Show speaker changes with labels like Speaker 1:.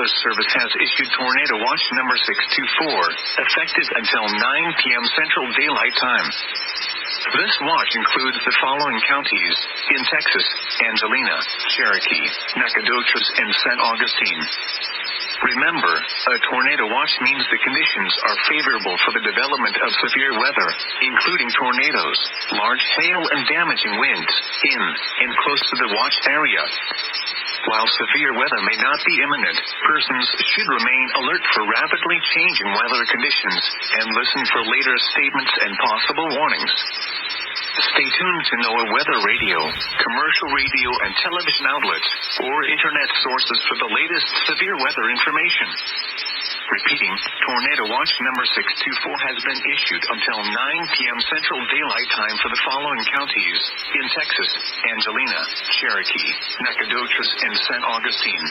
Speaker 1: Weather Service has issued Tornado Watch number 624, effective until 9 p.m. Central Daylight Time. This watch includes the following counties in Texas: Angelina, Cherokee, Nacogdoches, and San Augustine. Remember, a tornado watch means the conditions are favorable for the development of severe weather, including tornadoes, large hail, and damaging winds in and close to the watch area. While severe weather may not be imminent, persons should remain alert for rapidly changing weather conditions and listen for later statements and possible warnings. Stay tuned to NOAA Weather Radio, commercial radio and television outlets, or internet sources for the latest severe weather information. Repeating, Tornado Watch number 624 has been issued until 9 p.m. Central Daylight Time for the following counties in Texas: Angelina, Cherokee, Nacogdoches, and San Augustine.